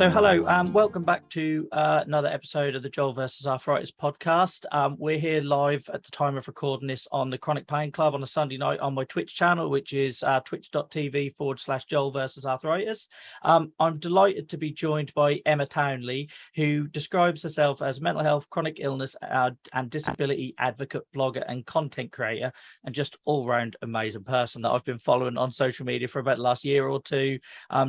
So hello, welcome back to another episode of the Joel versus Arthritis podcast. We're here live at the time of recording this on the Chronic Pain Club on a Sunday night on my Twitch channel, which is twitch.tv/Joel versus Arthritis. I'm delighted to be joined by Emma Townley, who describes herself as mental health, chronic illness and disability advocate, blogger and content creator, and just all-round amazing person that I've been following on social media for about the last year or two,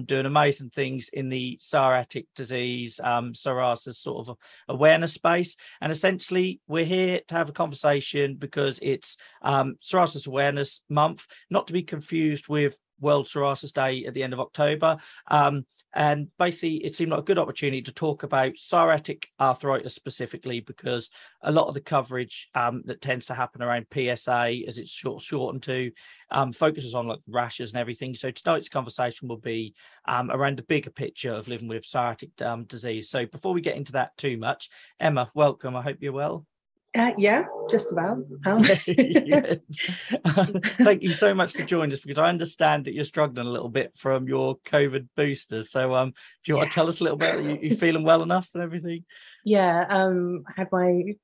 doing amazing things in the psoriatic disease, psoriasis sort of awareness space. And essentially we're here to have a conversation because it's Psoriasis Awareness Month, not to be confused with World Psoriasis Day at the end of October. And basically it seemed like a good opportunity to talk about psoriatic arthritis specifically, because a lot of the coverage that tends to happen around PSA, as it's shortened to, focuses on like rashes and everything. So tonight's conversation will be around the bigger picture of living with psoriatic disease. So before we get into that too much, Emma, welcome. I hope you're well. Yeah, just about. Thank you so much for joining us, because I understand that you're struggling a little bit from your COVID boosters. So do you want to tell us a little bit? You feeling well enough and everything? Yeah, I had my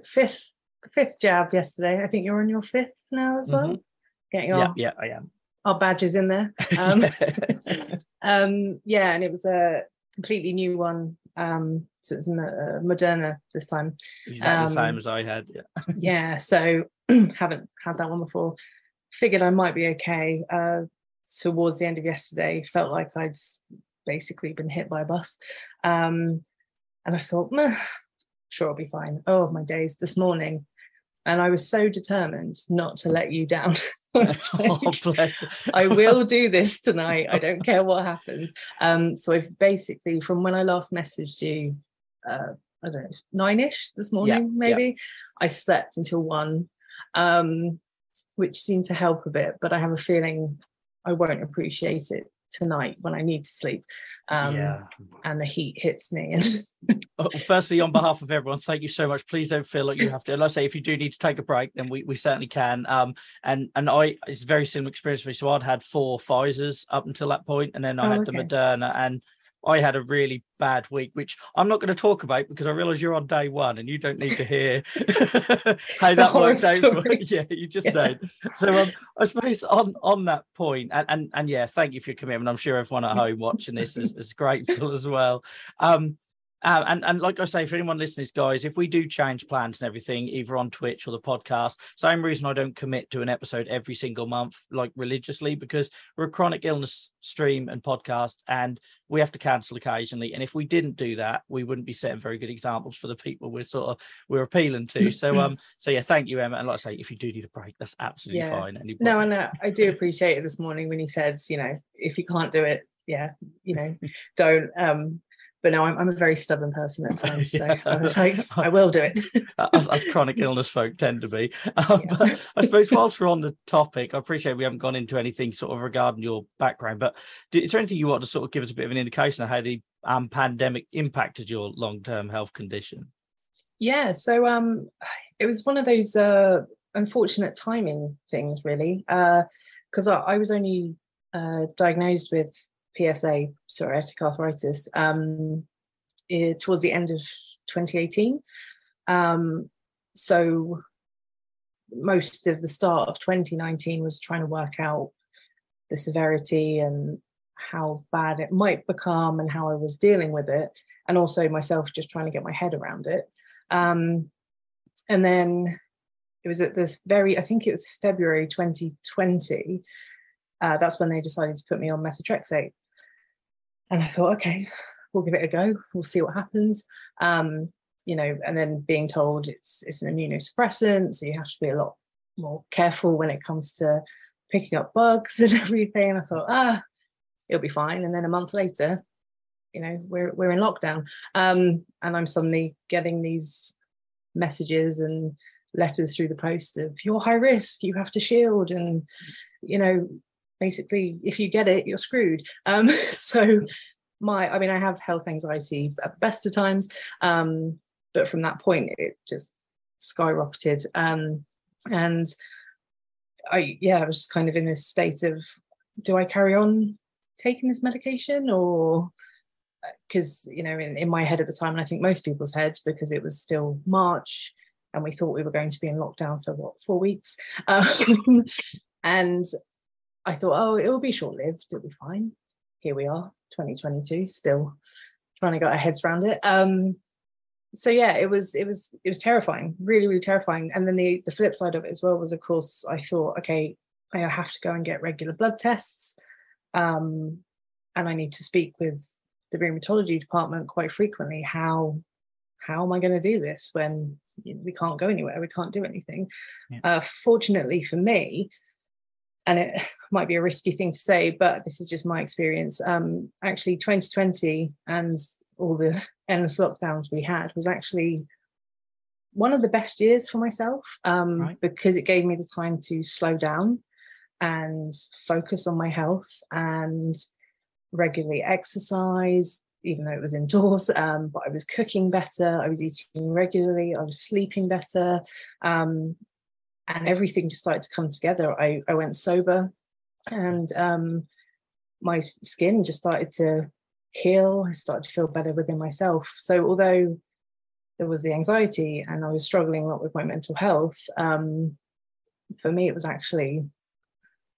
fifth jab yesterday. I think you're on your fifth now as well. Getting I am. Our badges in there. And it was a completely new one. So it was Moderna this time. Exactly the same as I had. Yeah. So haven't had that one before. Figured I might be okay. Towards the end of yesterday, felt like I'd basically been hit by a bus. And I thought, sure, I'll be fine. Oh, my days this morning. And I was so determined not to let you down. I will do this tonight. I don't care what happens. So I've basically, from when I last messaged you, I don't know, 9ish this morning, maybe. I slept until 1, which seemed to help a bit, but I have a feeling I won't appreciate it tonight when I need to sleep. And the heat hits me. Firstly, on behalf of everyone, thank you so much. Please don't feel like you have to. Like I say, if you do need to take a break, then we certainly can. And it's a very similar experience for me. So I'd had 4 Pfizers up until that point, and then I had the Moderna, and I had a really bad week, which I'm not going to talk about because I realise you're on day 1 and you don't need to hear how that works out. Yeah, you just don't. So I suppose on that point, and thank you for your commitment. I'm sure everyone at home watching this is grateful as well. And like I say, for anyone listening, guys, if we do change plans and everything, either on Twitch or the podcast, same reason I don't commit to an episode every single month, like religiously, because we're a chronic illness stream and podcast, and we have to cancel occasionally. And if we didn't do that, we wouldn't be setting very good examples for the people we're appealing to. So thank you, Emma. And like I say, if you do need a break, that's absolutely fine. No, I do appreciate it this morning when you said, if you can't do it, don't. But no, I'm a very stubborn person at times, so I was like, I will do it. as chronic illness folk tend to be. But I suppose whilst we're on the topic, I appreciate we haven't gone into anything sort of regarding your background, but is there anything you want to sort of give us a bit of an indication of how the pandemic impacted your long-term health condition? Yeah, so it was one of those unfortunate timing things, really, because I was only diagnosed with PSA, psoriatic arthritis, towards the end of 2018. So most of the start of 2019 was trying to work out the severity and how bad it might become and how I was dealing with it, and also myself just trying to get my head around it. And then it was at this I think it was February 2020, that's when they decided to put me on methotrexate. And I thought, okay, we'll give it a go. We'll see what happens. And then being told it's an immunosuppressant, so you have to be a lot more careful when it comes to picking up bugs and everything. And I thought, it'll be fine. And then a month later, we're in lockdown. And I'm suddenly getting these messages and letters through the post of, you're high risk, you have to shield, and basically, if you get it, you're screwed. So I have health anxiety at the best of times, but from that point, it just skyrocketed. And I was just kind of in this state of, do I carry on taking this medication, or because, you know, in my head at the time, and I think most people's heads, because it was still March and we thought we were going to be in lockdown for 4 weeks. And I thought, oh, it will be short-lived, it'll be fine. Here we are, 2022, still trying to get our heads around it. So yeah, it was terrifying, really, really terrifying. And then the flip side of it as well was, of course, I thought, okay, I have to go and get regular blood tests. And I need to speak with the rheumatology department quite frequently. How am I going to do this when we can't go anywhere? We can't do anything. Yeah. Fortunately for me, and it might be a risky thing to say, but this is just my experience. Actually, 2020 and all the endless lockdowns we had was actually one of the best years for myself, right, because it gave me the time to slow down and focus on my health and regularly exercise, even though it was indoors. But I was cooking better, I was eating regularly, I was sleeping better, and everything just started to come together. I went sober, and my skin just started to heal. I started to feel better within myself. So although there was the anxiety and I was struggling a lot with my mental health, for me it was actually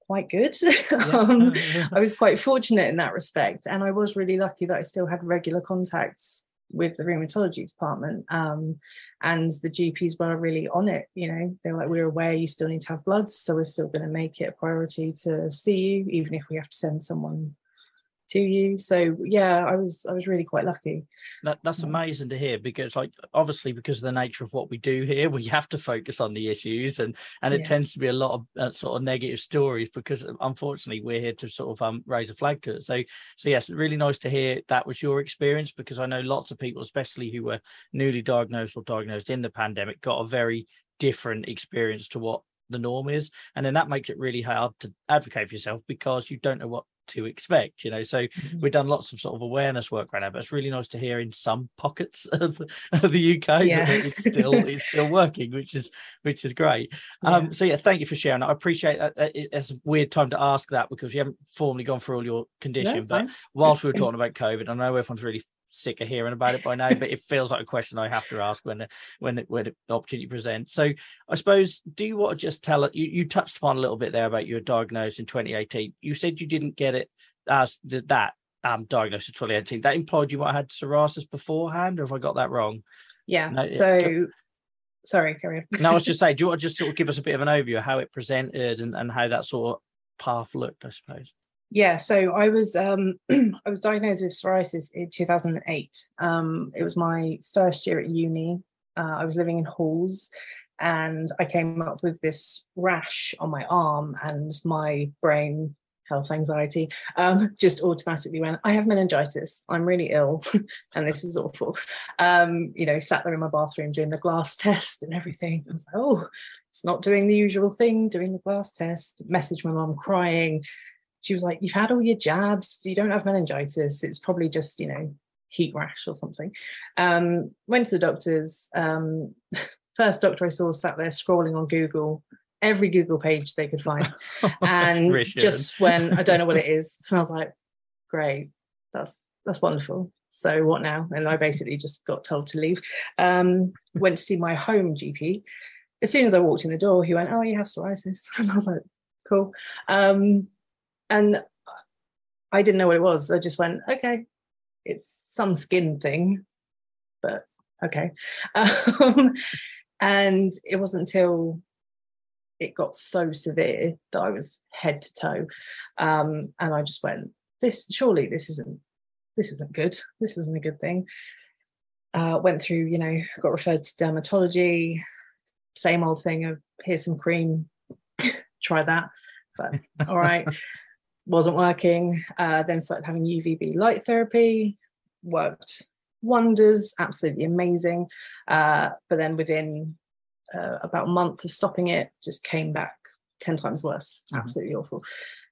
quite good. I was quite fortunate in that respect, and I was really lucky that I still had regular contacts with the rheumatology department, and the GPs were really on it. You know, they were like, we're aware you still need to have bloods, so we're still going to make it a priority to see you, even if we have to send someone to you. So yeah, I was really quite lucky. That's amazing to hear, because like obviously because of the nature of what we do here, we have to focus on the issues, and it tends to be a lot of sort of negative stories, because unfortunately we're here to sort of raise a flag to it. So yes, really nice to hear that was your experience, because I know lots of people, especially who were newly diagnosed or diagnosed in the pandemic, got a very different experience to what the norm is, and then that makes it really hard to advocate for yourself because you don't know what to expect, you know. So we've done lots of sort of awareness work right now, but it's really nice to hear in some pockets of the UK that it's still working, which is great. So yeah, thank you for sharing that. I appreciate that. It's a weird time to ask that because you haven't formally gone through all your condition, but whilst we were talking about COVID, I know everyone's really sick of hearing about it by now, but it feels like a question I have to ask when the opportunity presents. So I suppose, do you want to just tell it, you touched upon a little bit there about you were diagnosed in 2018. You said you didn't get it as that diagnosed in 2018. That implied you might have had psoriasis beforehand, or have I got that wrong? Yeah. No, so sorry, carry on. No, I was just saying, do you want to just sort of give us a bit of an overview of how it presented and how that sort of path looked, I suppose? Yeah, so I was I was diagnosed with psoriasis in 2008. It was my first year at uni. I was living in halls, and I came up with this rash on my arm, and my brain, health anxiety, just automatically went, I have meningitis, I'm really ill, and this is awful. You know, sat there in my bathroom doing the glass test and everything. I was like, oh, it's not doing the usual thing, doing the glass test. Messaged my mum crying. She was like, you've had all your jabs, you don't have meningitis, it's probably just, you know, heat rash or something. Went to the doctors. First doctor I saw sat there scrolling on Google, every Google page they could find, and just went, I don't know what it is. And I was like, great, that's wonderful. So what now? And I basically just got told to leave. Went to see my home GP. As soon as I walked in the door, he went, oh, you have psoriasis. And I was like, cool. And I didn't know what it was. I just went, okay, it's some skin thing, but okay. And it wasn't until it got so severe that I was head to toe. And I just went, surely this isn't good. This isn't a good thing. Went through, you know, got referred to dermatology, same old thing of here's some cream, try that. But all right. Wasn't working. Then started having UVB light therapy, worked wonders, absolutely amazing. But then within about a month of stopping it, just came back 10 times worse, absolutely awful.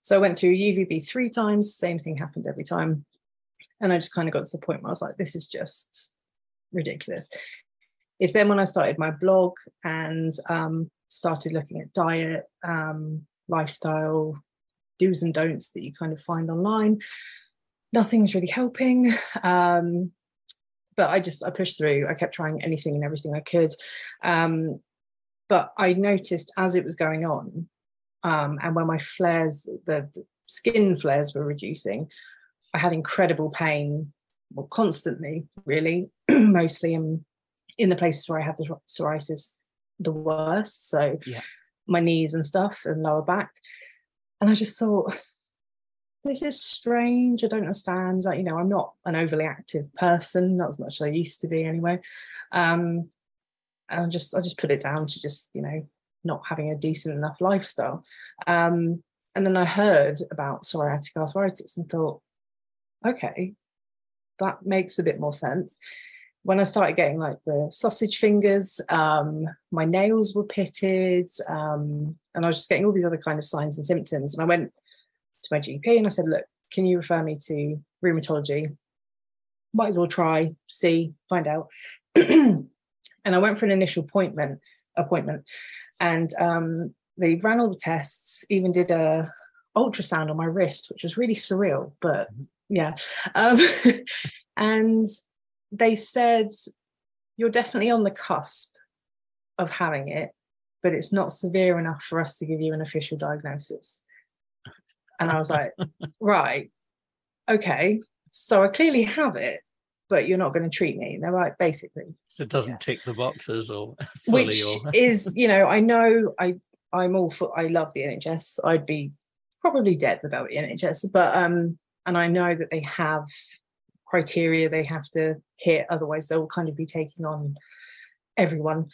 So I went through UVB 3 times, same thing happened every time. And I just kind of got to the point where I was like, this is just ridiculous. It's then when I started my blog and started looking at diet, lifestyle, do's and don'ts that you kind of find online. nothing was really helping. But I pushed through. I kept trying anything and everything I could. But I noticed as it was going on, and when my flares, the skin flares were reducing, I had incredible pain, well, constantly, really, mostly in the places where I had the psoriasis the worst. So my knees and stuff and lower back. And I just thought, this is strange. I don't understand. Like, I'm not an overly active person, not as much as I used to be anyway. And I just put it down to just, not having a decent enough lifestyle. And then I heard about psoriatic arthritis and thought, okay, that makes a bit more sense. When I started getting like the sausage fingers, my nails were pitted, and I was just getting all these other kind of signs and symptoms. And I went to my GP and I said, look, can you refer me to rheumatology? Might as well try, see, find out. And I went for an initial appointment, and they ran all the tests, even did a ultrasound on my wrist, which was really surreal, but yeah. And they said, you're definitely on the cusp of having it, but it's not severe enough for us to give you an official diagnosis. And I was like, right, okay, so I clearly have it, but you're not going to treat me. And they're like, basically. So it doesn't tick the boxes or fully. Which is, I know I'm all for, I love the NHS. I'd be probably dead without the NHS, but, and I know that they have criteria they have to hit, otherwise they'll kind of be taking on everyone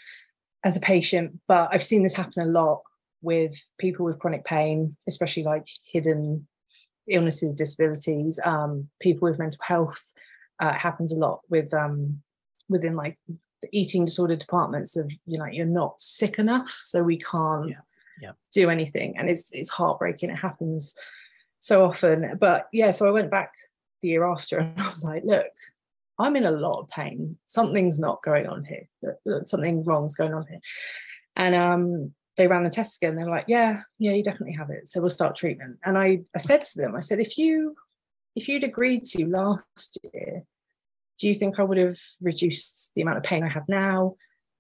as a patient. But I've seen this happen a lot with people with chronic pain, especially like hidden illnesses, disabilities, people with mental health. It happens a lot with within like the eating disorder departments of, you're not sick enough, so we can't do anything. And it's heartbreaking. It happens so often. But yeah, so I went back the year after and I was like, look, I'm in a lot of pain. Something's not going on here. Something wrong's going on here. And they ran the tests again. They were like, yeah, you definitely have it. So we'll start treatment. And I said to them, I said, if you'd agreed to last year, do you think I would have reduced the amount of pain I have now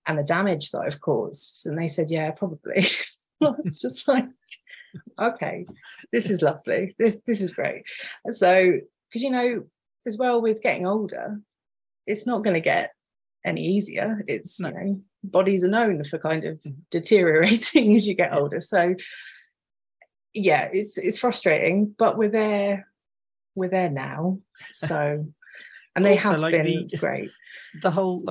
and the damage that I've caused? And they said, yeah, probably. I was just like, okay, this is lovely. This is great. So, because, as well with getting older, it's not going to get any easier. It's, bodies are known for kind of deteriorating as you get older. So yeah, it's frustrating, but we're there now. So, and they also, have been great. The whole,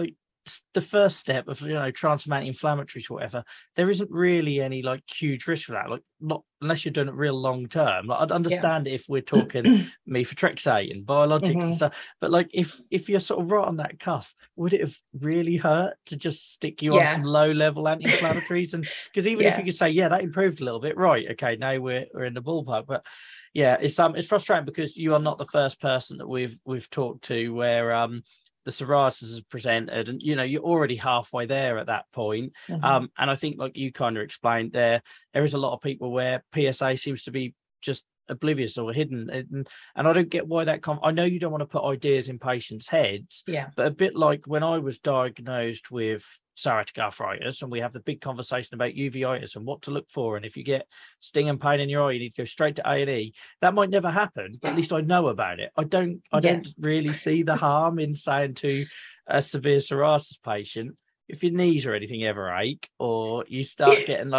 the first step of, trans anti-inflammatories or whatever, there isn't really any huge risk for that. Not unless you're doing it real long term. I'd understand it if we're talking methotrexate and biologics and stuff. But if you're sort of right on that cusp, would it have really hurt to just stick you on some low level anti-inflammatories? And because even if you could say, that improved a little bit, right? Okay, now we're in the ballpark. But yeah, it's frustrating because you are not the first person that we've talked to where the psoriasis is presented, and you're already halfway there at that point. And I think, like you kind of explained, there is a lot of people where PSA seems to be just oblivious or hidden, and I don't get why that I know you don't want to put ideas in patients' heads, but a bit like when I was diagnosed with psoriatic arthritis and we have the big conversation about uveitis and what to look for, and if you get sting and pain in your eye you need to go straight to A&E. That might never happen, but at least I know about it. I don't really see the harm in saying to a severe psoriasis patient, if your knees or anything ever ache or you start getting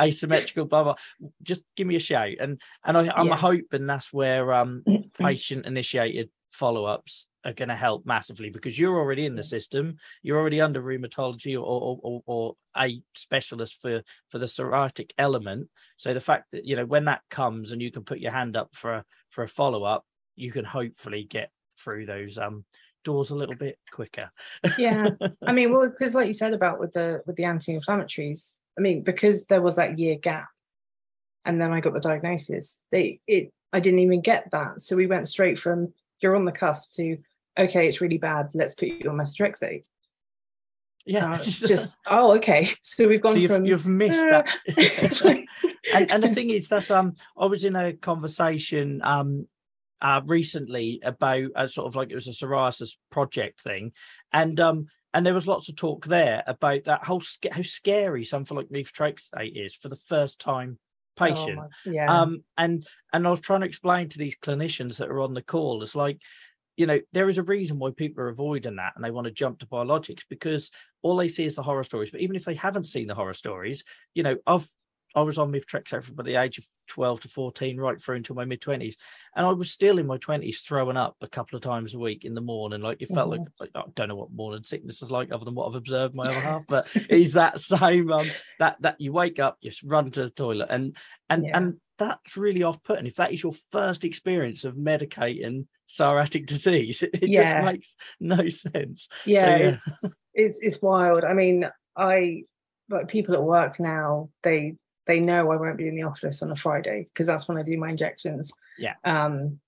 asymmetrical blah blah, just give me a shout. And I'm hoping that's where patient initiated follow-ups are going to help massively, because you're already in the system, you're already under rheumatology or a specialist for the psoriatic element. So the fact that when that comes and you can put your hand up for a follow-up, you can hopefully get through those doors a little bit quicker. I mean, well, because like you said about with the anti-inflammatories, I mean, because there was that year gap and then I got the diagnosis, I didn't even get that. So we went straight from you're on the cusp to, okay, it's really bad, let's put you on methotrexate. It's just okay, so we've gone from you've missed that. and the thing is, that's I was in a conversation recently about sort of like it was a psoriasis project thing, and there was lots of talk there about that whole how scary something like methotrexate is for the first time patient. And I was trying to explain to these clinicians that are on the call, it's like, you know, there is a reason why people are avoiding that and they want to jump to biologics, because all they see is the horror stories. But even if they haven't seen the horror stories, you know, I was on methotrexate from the age of 12 to 14 right through until my mid-20s, and I was still in my 20s throwing up a couple of times a week in the morning. Like, it felt like, I don't know what morning sickness is like other than what I've observed my other half, but it's that same that you wake up, you just run to the toilet, and that's really off-putting. If that is your first experience of medicating psoriatic disease, it just makes no sense. It's wild. I mean, like people at work now, they know I won't be in the office on a Friday because that's when I do my injections. And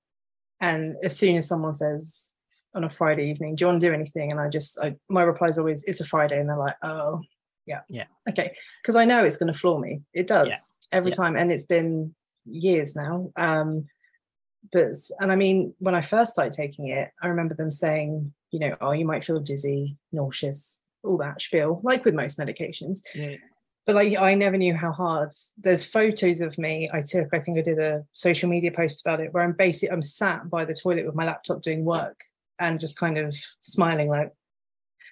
as soon as someone says on a Friday evening, do you want to do anything, and my reply is always, it's a Friday, and they're like, oh yeah okay, because I know it's going to floor me. It does every time, and it's been years now. But I mean, when I first started taking it, I remember them saying, you know, oh, you might feel dizzy, nauseous, all that spiel, like with most medications. But like, I never knew how hard. There's photos of me I took, I think I did a social media post about it, where I'm sat by the toilet with my laptop doing work and just kind of smiling, like,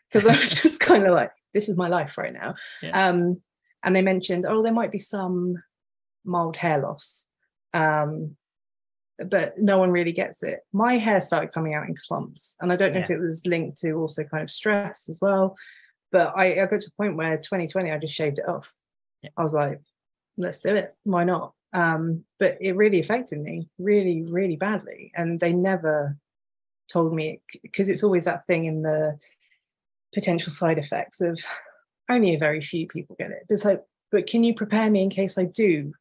because I'm just kind of like, this is my life right now. And they mentioned, oh, there might be some mild hair loss, but no one really gets it. My hair started coming out in clumps, and I don't know if it was linked to also kind of stress as well. But I got to a point where 2020, I just shaved it off. I was like, let's do it. Why not? But it really affected me really, really badly. And they never told me, because it's always that thing in the potential side effects of only a very few people get it. It's like, but can you prepare me in case I do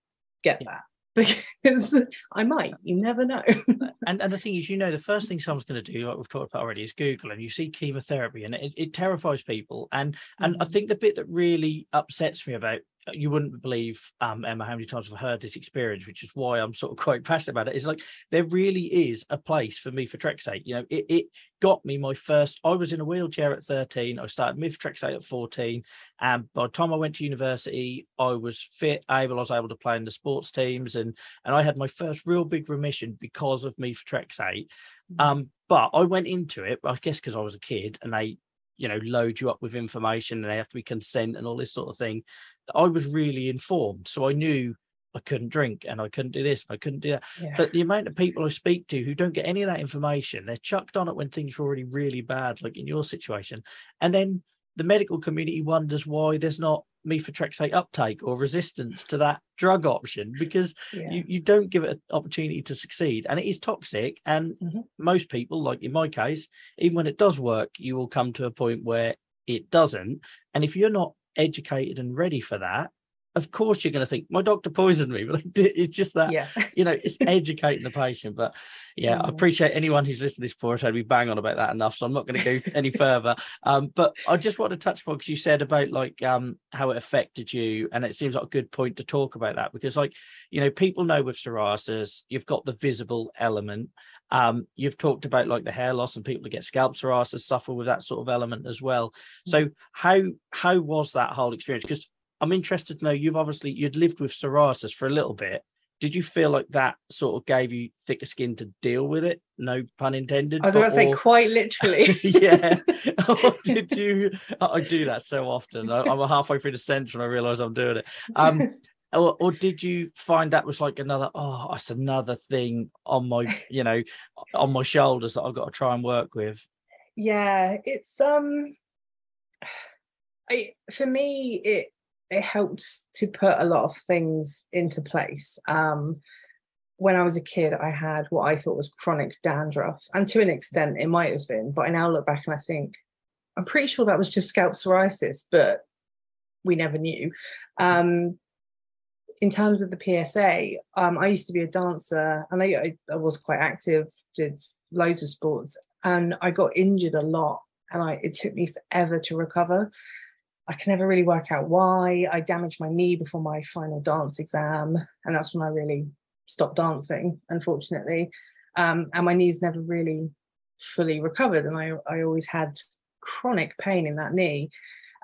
get that? Because I might, you never know. and the thing is, you know, the first thing someone's going to do, like we've talked about already, is Google, and you see chemotherapy, and it terrifies people. And I think the bit that really upsets me about, you wouldn't believe, Emma, how many times I've heard this experience, which is why I'm sort of quite passionate about it, is like, there really is a place for methotrexate. You know, it got me my first, I was in a wheelchair at 13, I started methotrexate at 14, and by the time I went to university, I was fit, I was able to play in the sports teams, and I had my first real big remission because of methotrexate. But I went into it, I guess because I was a kid, and they, you know, load you up with information, and they have to be consent and all this sort of thing. I was really informed, so I knew I couldn't drink, and I couldn't do this, and I couldn't do that. But the amount of people I speak to who don't get any of that information, they're chucked on it when things are already really bad, like in your situation, and then the medical community wonders why there's not methotrexate uptake or resistance to that drug option, because you don't give it an opportunity to succeed, and it is toxic. And most people, like in my case, even when it does work, you will come to a point where it doesn't. And if you're not educated and ready for that, of course you're going to think, my doctor poisoned me. But it's just that, you know, it's educating the patient. But I appreciate anyone who's listened to this before. So we bang on about that enough, so I'm not going to go any further. But I just want to touch upon, because you said about like how it affected you, and it seems like a good point to talk about that, because, like, you know, people know with psoriasis you've got the visible element. You've talked about like the hair loss, and people that get scalp psoriasis suffer with that sort of element as well. So how was that whole experience? Because I'm interested to know, you'd lived with psoriasis for a little bit. Did you feel like that sort of gave you thicker skin to deal with it? No pun intended. I was about to say, quite literally. Or did you? I do that so often. I'm halfway through the sentence and I realise I'm doing it. Or did you find that was like it's another thing on my, you know, on my shoulders that I've got to try and work with? Yeah, it's for me, it helps to put a lot of things into place. When I was a kid, I had what I thought was chronic dandruff, and to an extent it might have been, but I now look back and I think, I'm pretty sure that was just scalp psoriasis, but we never knew. In terms of the PSA, I used to be a dancer, and I was quite active, did loads of sports, and I got injured a lot, and it took me forever to recover. I can never really work out why. I damaged my knee before my final dance exam, and that's when I really stopped dancing, unfortunately. And my knees never really fully recovered, and I always had chronic pain in that knee.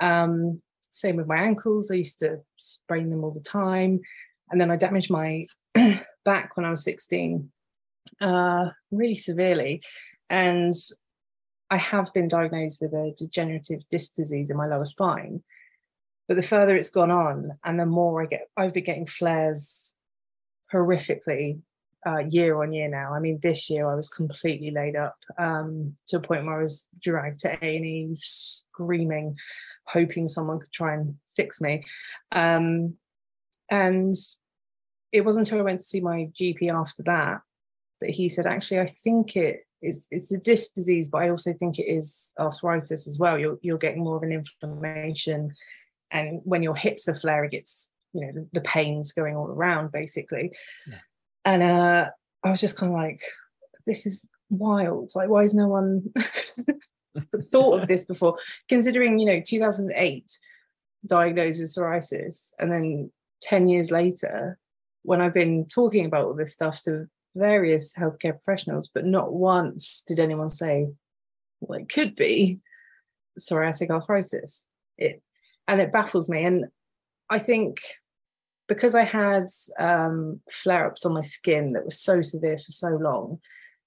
Same with my ankles. I used to sprain them all the time. And then I damaged my back when I was 16, really severely. And I have been diagnosed with a degenerative disc disease in my lower spine. But the further it's gone on, and the more I've been getting flares horrifically year on year now. I mean, this year I was completely laid up to a point where I was dragged to A&E screaming, hoping someone could try and fix me. And it wasn't until I went to see my GP after that he said, actually, I think it's a disc disease, but I also think it is arthritis as well. You're getting more of an inflammation, and when your hips are flaring, it's, you know, the pain's going all around basically. Yeah. And I was just kind of like, this is wild. Like, why has no one thought of this before? Considering, you know, 2008 diagnosed with psoriasis, and then 10 years later, when I've been talking about all this stuff to various healthcare professionals, but not once did anyone say, well, it could be psoriatic arthritis. It baffles me. And I think because I had flare-ups on my skin that was so severe for so long,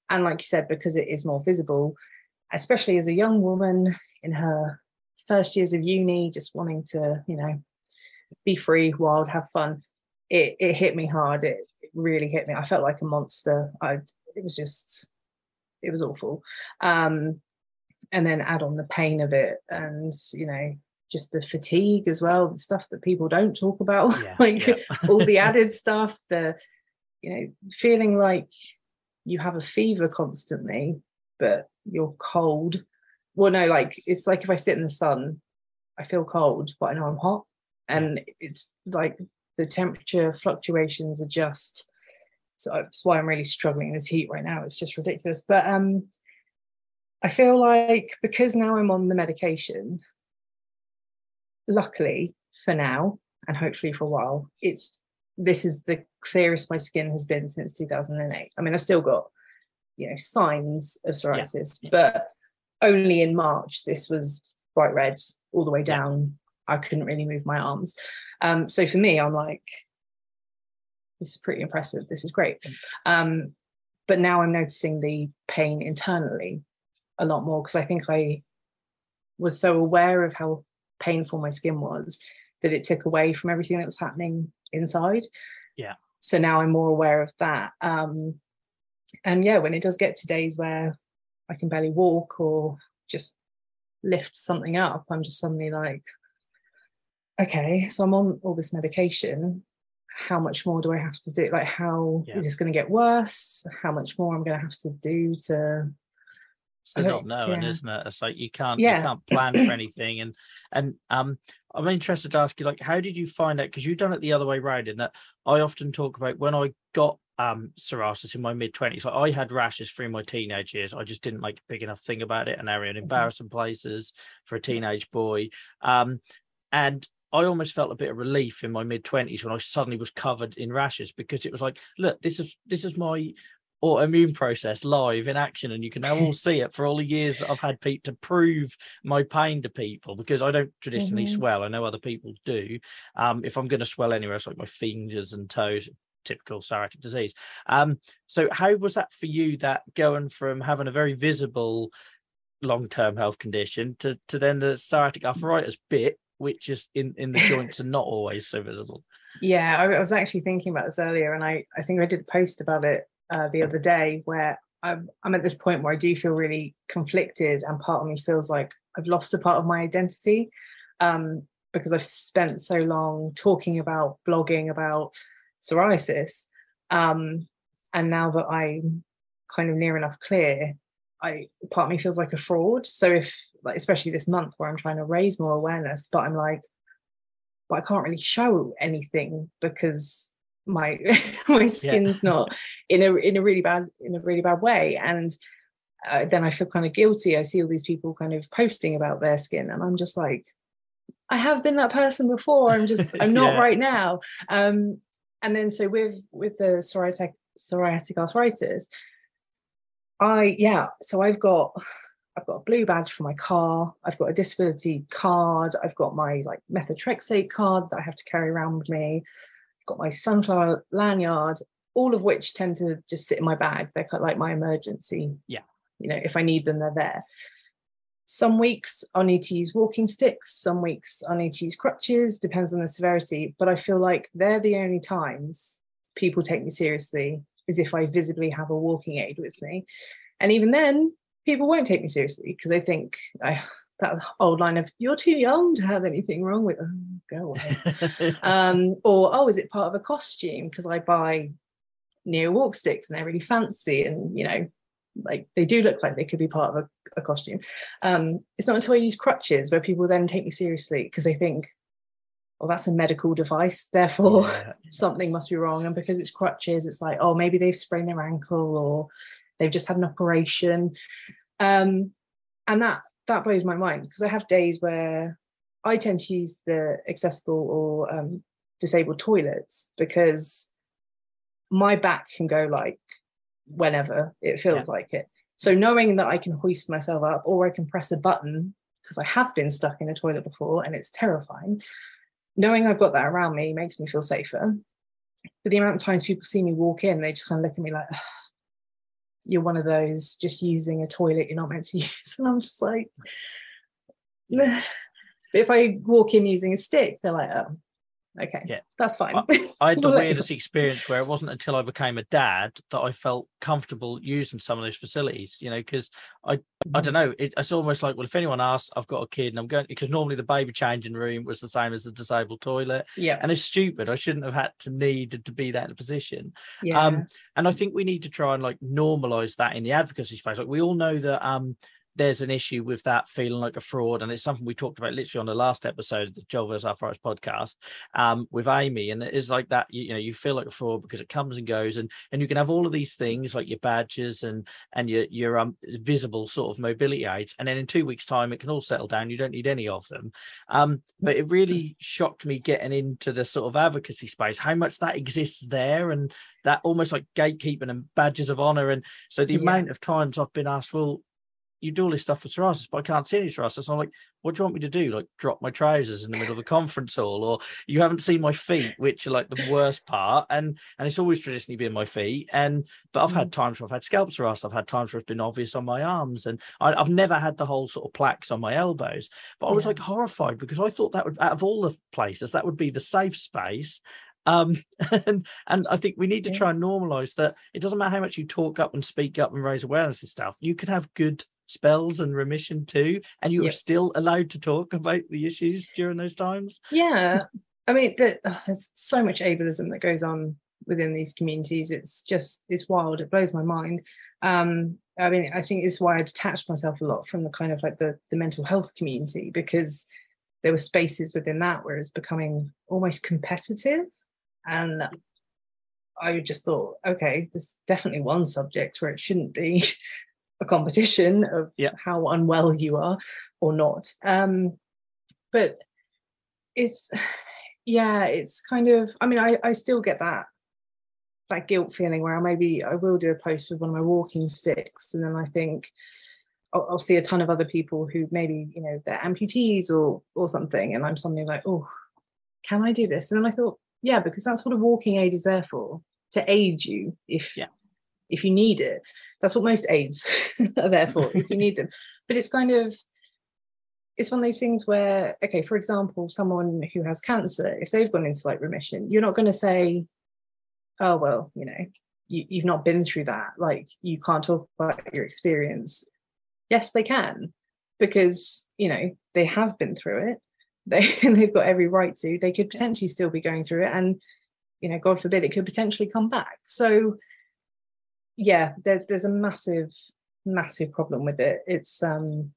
and like you said, because it is more visible, especially as a young woman in her first years of uni, just wanting to, you know, be free, wild, have fun, it hit me hard. It really hit me. I felt like a monster. It was awful. And then add on the pain of it, and, you know, just the fatigue as well, the stuff that people don't talk about, all the added stuff, the, you know, feeling like you have a fever constantly, but you're cold. Well, no, like, it's like if I sit in the sun, I feel cold, but I know I'm hot. And it's like the temperature fluctuations are just, so that's why I'm really struggling in this heat right now. It's just ridiculous. But I feel like because now I'm on the medication, luckily for now, and hopefully for a while, this is the clearest my skin has been since 2008. I mean, I've still got, you know, signs of psoriasis, but only in March this was bright red all the way down. I couldn't really move my arms. So for me, I'm like, this is pretty impressive. This is great. But now I'm noticing the pain internally a lot more, because I think I was so aware of how painful my skin was that it took away from everything that was happening inside. Yeah. So now I'm more aware of that. And yeah, when it does get to days where I can barely walk or just lift something up, I'm just suddenly like, okay, so I'm on all this medication. How much more do I have to do? Like, how is this going to get worse? How much more I'm going to have to do to... It's not knowing, isn't it? It's like you can't plan for anything. And I'm interested to ask you, like, how did you find out? Because you've done it the other way around, in that I often talk about when I got psoriasis in my mid-20s. Like, I had rashes through my teenage years. I just didn't make a big enough thing about it, and they were in embarrassing places for a teenage boy. And I almost felt a bit of relief in my mid-20s when I suddenly was covered in rashes, because it was like, look, this is my autoimmune process live in action, and you can now all see it for all the years that I've had to prove my pain to people, because I don't traditionally swell. I know other people do. If I'm going to swell anywhere, it's like my fingers and toes, typical psoriatic disease. So how was that for you, that going from having a very visible long-term health condition to then the psoriatic arthritis bit, which is in the joints and not always so visible? Yeah, I was actually thinking about this earlier, and I think I did a post about it the other day, where I'm at this point where I do feel really conflicted, and part of me feels like I've lost a part of my identity, because I've spent so long blogging about psoriasis, and now that I'm kind of near enough clear, part of me feels like a fraud. So if, like, especially this month where I'm trying to raise more awareness, but I'm like, but I can't really show anything because my skin's not in a really bad way. And then I feel kind of guilty. I see all these people kind of posting about their skin, and I'm just like, I have been that person before. I'm not right now. And then so with the psoriatic arthritis, So I've got a blue badge for my car. I've got a disability card. I've got my like methotrexate card that I have to carry around with me. I've got my sunflower lanyard, all of which tend to just sit in my bag. They're kind of like my emergency. Yeah. If I need them, they're there. Some weeks I'll need to use walking sticks. Some weeks I'll need to use crutches, depends on the severity. But I feel like they're the only times people take me seriously is if I visibly have a walking aid with me. And even then, people won't take me seriously because they think that old line of, you're too young to have anything wrong with them. Go away. Or, is it part of a costume? Because I buy Neo walk sticks and they're really fancy and, like they do look like they could be part of a costume. It's not until I use crutches where people then take me seriously because they think, well, that's a medical device, therefore something must be wrong. And because it's crutches, it's like, oh, maybe they've sprained their ankle or they've just had an operation. And that blows my mind because I have days where I tend to use the accessible or disabled toilets because my back can go like whenever it feels like it. So knowing that I can hoist myself up or I can press a button, because I have been stuck in a toilet before and it's terrifying, knowing I've got that around me makes me feel safer. But the amount of times people see me walk in, they just kind of look at me like, you're one of those just using a toilet you're not meant to use. And I'm just like, nah. But if I walk in using a stick, they're like, oh, okay, that's fine. I had the weirdest experience where it wasn't until I became a dad that I felt comfortable using some of those facilities, because I don't know, it's almost like, well, if anyone asks, I've got a kid and I'm going, because normally the baby changing room was the same as the disabled toilet. And it's stupid. I shouldn't have had to be that in a position. And I think we need to try and like normalize that in the advocacy space. Like we all know that there's an issue with that feeling like a fraud, and it's something we talked about literally on the last episode of the Joel vs. Arthritis podcast with Amy, and it's like that, you feel like a fraud because it comes and goes, and you can have all of these things like your badges and your visible sort of mobility aids, and then in 2 weeks time it can all settle down, you don't need any of them. But it really shocked me getting into the sort of advocacy space how much that exists there, and that almost like gatekeeping and badges of honor. And so the amount of times I've been asked, well, you do all this stuff for psoriasis, but I can't see any psoriasis. So I'm like, what do you want me to do? Like drop my trousers in the middle of the conference hall? Or you haven't seen my feet, which are like the worst part. And it's always traditionally been my feet. But I've had times where I've had scalp psoriasis. I've had times where it's been obvious on my arms. And I've never had the whole sort of plaques on my elbows. But I was like horrified because I thought that would, out of all the places, that would be the safe space. And I think we need to try and normalize that. It doesn't matter how much you talk up and speak up and raise awareness and stuff. You can have good spells and remission too, and you are still allowed to talk about the issues during those times. I mean, there's so much ableism that goes on within these communities. It's wild. It blows my mind. I mean, I think it's why I detached myself a lot from the kind of like the mental health community, because there were spaces within that where it's becoming almost competitive. And I just thought, okay, there's definitely one subject where it shouldn't be a competition of how unwell you are or not. But it's kind of, I mean, I still get that guilt feeling where I will do a post with one of my walking sticks, and then I think I'll see a ton of other people who maybe, they're amputees or something, and I'm suddenly like, oh, can I do this? And then I thought, because that's what a walking aid is there for, to aid you if you need it. That's what most aids are there for, if you need them. But it's kind of, it's one of those things where, okay, for example, someone who has cancer, if they've gone into like remission, you're not going to say, oh, well, you've not been through that, like you can't talk about your experience. Yes, they can, because, they have been through it. They've got every right to. They could potentially still be going through it, and God forbid it could potentially come back. So there's a massive problem with it. It's kind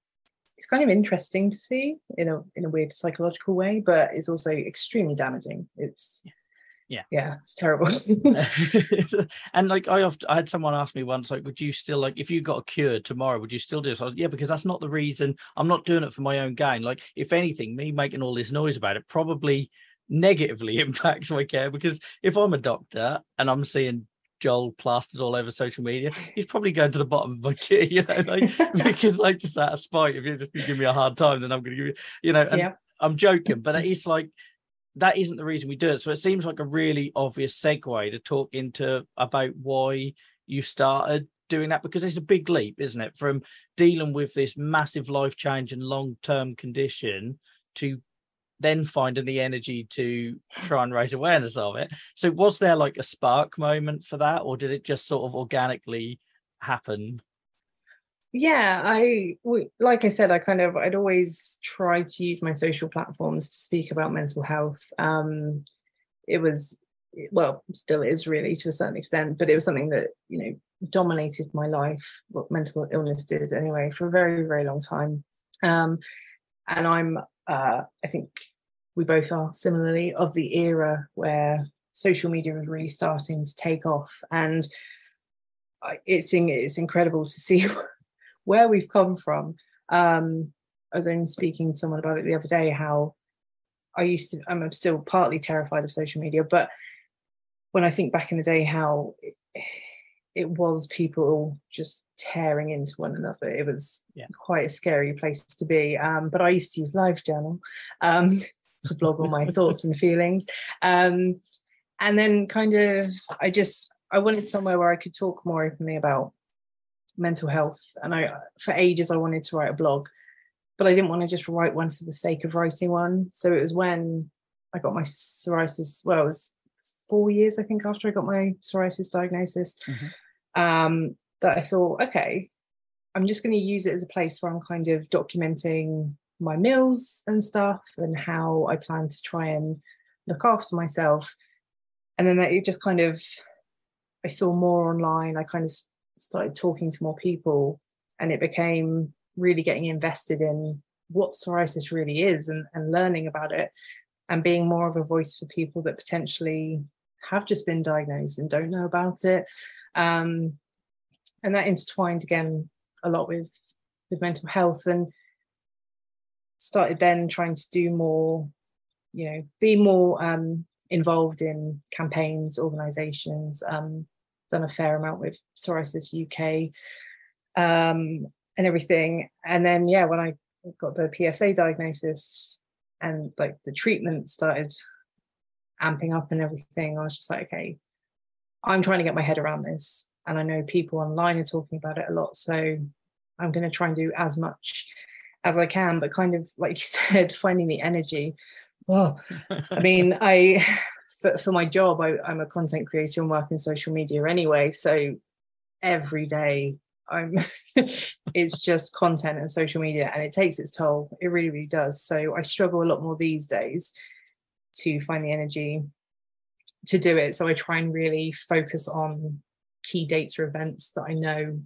of interesting to see in a weird psychological way, but it's also extremely damaging. It's terrible. And like I had someone ask me once, like, would you still, like, if you got a cure tomorrow, would you still do it? So I was, because that's not the reason. I'm not doing it for my own gain. Like, if anything, me making all this noise about it probably negatively impacts my care, because if I'm a doctor and I'm seeing Joel plastered all over social media, he's probably going to the bottom of my queue, you know, like, because like, just out of spite, if you're just gonna give me a hard time, then I'm gonna give you, you know, and Yeah. I'm joking, but it's like, that isn't the reason we do it. So it seems like a really obvious segue to talk into about why you started doing that, because it's a big leap, isn't it, from dealing with this massive life change and long-term condition to then finding the energy to try and raise awareness of it. So was there like a spark moment for that, or did it just sort of organically happen? Yeah, like I said, I'd always tried to use my social platforms to speak about mental health. It was, well, still is really to a certain extent, but it was something that, you know, dominated my life, what mental illness did anyway, for a very, very long time. And I think we both are similarly of the era where social media was really starting to take off. And it's incredible to see where we've come from. I was only speaking to someone about it the other day, how I'm still partly terrified of social media, but when I think back in the day, how it was people just tearing into one another, it was quite a scary place to be. But I used to use LiveJournal to blog all my thoughts and feelings. And then kind of, I wanted somewhere where I could talk more openly about mental health. And for ages, I wanted to write a blog, but I didn't want to just write one for the sake of writing one. So it was when I got my psoriasis, well, it was 4 years, I think, after I got my psoriasis diagnosis, that I thought, okay, I'm just going to use it as a place where I'm kind of documenting my meals and stuff and how I plan to try and look after myself. And then it just kind of, I saw more online. I kind of started talking to more people, and it became really getting invested in what psoriasis really is and learning about it and being more of a voice for people that potentially have just been diagnosed and don't know about it. And that intertwined again a lot with mental health, and started then trying to do more, you know, be more involved in campaigns, organisations, done a fair amount with Psoriasis UK and everything. And then, when I got the PSA diagnosis and like the treatment started amping up and everything, I was just like, okay, I'm trying to get my head around this. And I know people online are talking about it a lot. So I'm going to try and do as much as I can, but kind of, like you said, finding the energy. Well, I mean, for my job, I'm a content creator and work in social media anyway. So every day it's just content and social media, and it takes its toll. It really, really does. So I struggle a lot more these days to find the energy to do it. So I try and really focus on key dates or events that I know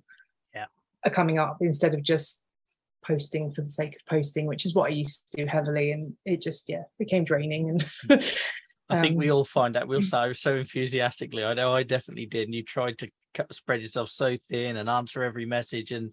are coming up, instead of just posting for the sake of posting, which is what I used to do heavily, and it just became draining. And I think we all find that. We'll say so enthusiastically. I know I definitely did. And you tried to spread yourself so thin and answer every message, and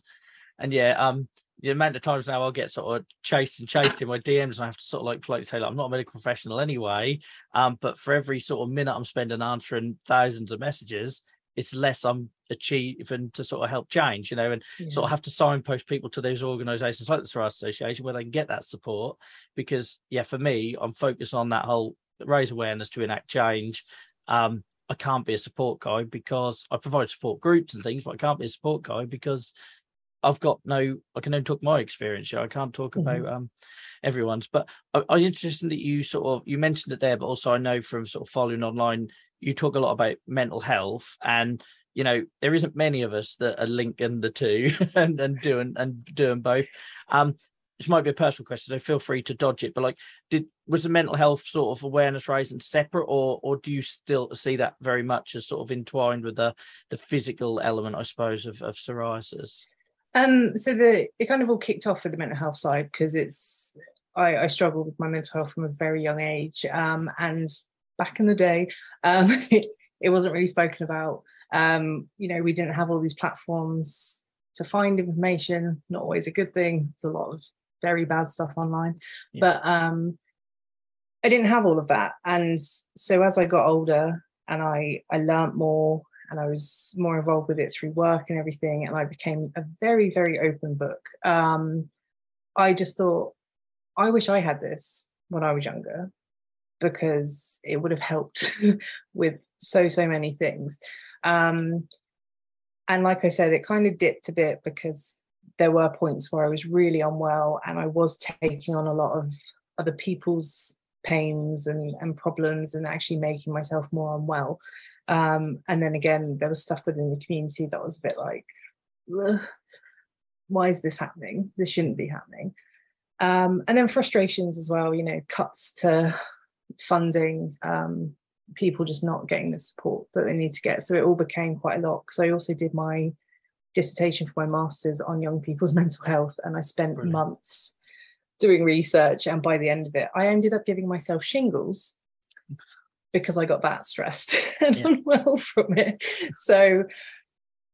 the amount of times now I'll get sort of chased in my DMs, and I have to sort of like politely say, like, I'm not a medical professional anyway, but for every sort of minute I'm spending answering thousands of messages, it's less I'm achieving to sort of help change, you know, and sort of have to signpost people to those organisations like the Psoriasis Association where they can get that support. Because for me, I'm focused on that whole raise awareness to enact change. I can't be a support guy because I provide support groups and things, but I can't be a support guy because I can only talk my experience. I can't talk about everyone's. But I interested that you mentioned it there, but also I know from sort of following online, you talk a lot about mental health, and you know there isn't many of us that are linking the two and doing both. This might be a personal question, so feel free to dodge it. But like, was the mental health sort of awareness raising separate, or do you still see that very much as sort of entwined with the physical element, I suppose, of psoriasis? So it kind of all kicked off with the mental health side, because I struggled with my mental health from a very young age, and back in the day, it wasn't really spoken about. You know, we didn't have all these platforms to find information. Not always a good thing. There's a lot of very bad stuff online, but I didn't have all of that. And so as I got older and I learned more and I was more involved with it through work and everything, and I became a very, very open book. I just thought, I wish I had this when I was younger, because it would have helped with so many things. And like I said, it kind of dipped a bit because there were points where I was really unwell and I was taking on a lot of other people's pains and problems, and actually making myself more unwell. And then again, there was stuff within the community that was a bit like, why is this happening? This shouldn't be happening. And then frustrations as well, cuts to funding, people just not getting the support that they need to get. So it all became quite a lot, because I also did my dissertation for my master's on young people's mental health, and I spent months doing research, and by the end of it I ended up giving myself shingles because I got that stressed and unwell from it. So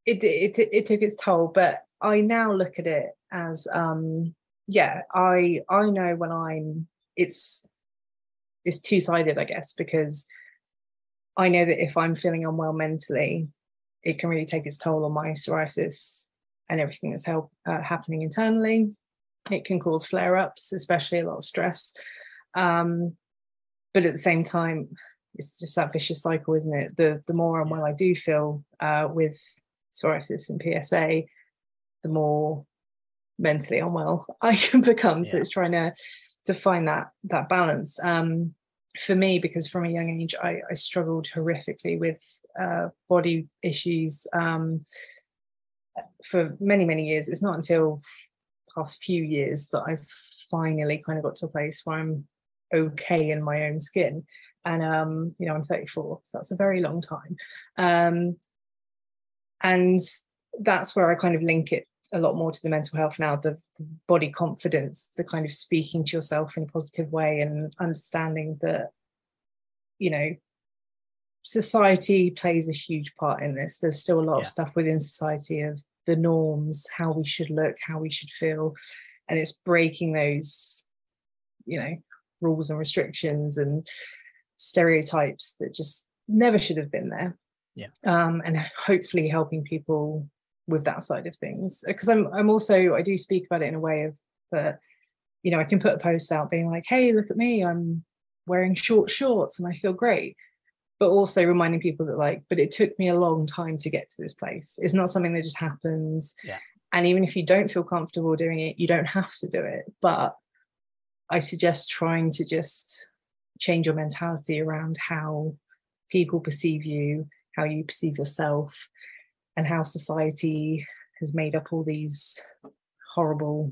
it took its toll, but I now look at it as I know when it's two-sided, I guess, because I know that if I'm feeling unwell mentally, it can really take its toll on my psoriasis and everything that's happening internally. It can cause flare-ups, especially a lot of stress. But at the same time, it's just that vicious cycle, isn't it? The more unwell I do feel with psoriasis and PSA, the more mentally unwell I can become. So it's trying to find that balance. For me, because from a young age, I struggled horrifically with body issues for many years. It's not until past few years that I've finally kind of got to a place where I'm okay in my own skin. And I'm 34, so that's a very long time. And that's where I kind of link it a lot more to the mental health now, the body confidence, the kind of speaking to yourself in a positive way, and understanding that, society plays a huge part in this. There's still a lot of stuff within society of the norms, how we should look, how we should feel, and it's breaking those, rules and restrictions and stereotypes that just never should have been there. And hopefully helping people with that side of things, because I'm also, I do speak about it in a way of that, I can put a post out being like, hey, look at me, I'm wearing short shorts and I feel great, but also reminding people that but it took me a long time to get to this place. It's not something that just happens. And even if you don't feel comfortable doing it, you don't have to do it. But I suggest trying to just change your mentality around how people perceive you, how you perceive yourself, and how society has made up all these horrible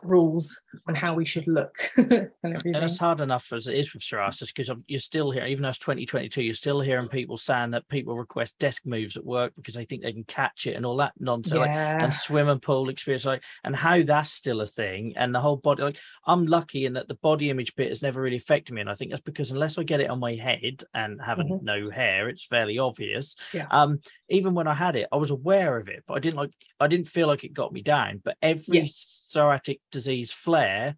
rules on how we should look and everything. And it's hard enough as it is with psoriasis, because you're still here, even though it's 2022, you're still hearing people saying that people request desk moves at work because they think they can catch it and all that nonsense, and swimming pool experience, and how that's still a thing, and the whole body. I'm lucky in that the body image bit has never really affected me, and I think that's because unless I get it on my head and having no hair, it's fairly obvious. Even when I had it, I was aware of it, but I didn't feel like it got me down. But every psoriatic disease flare,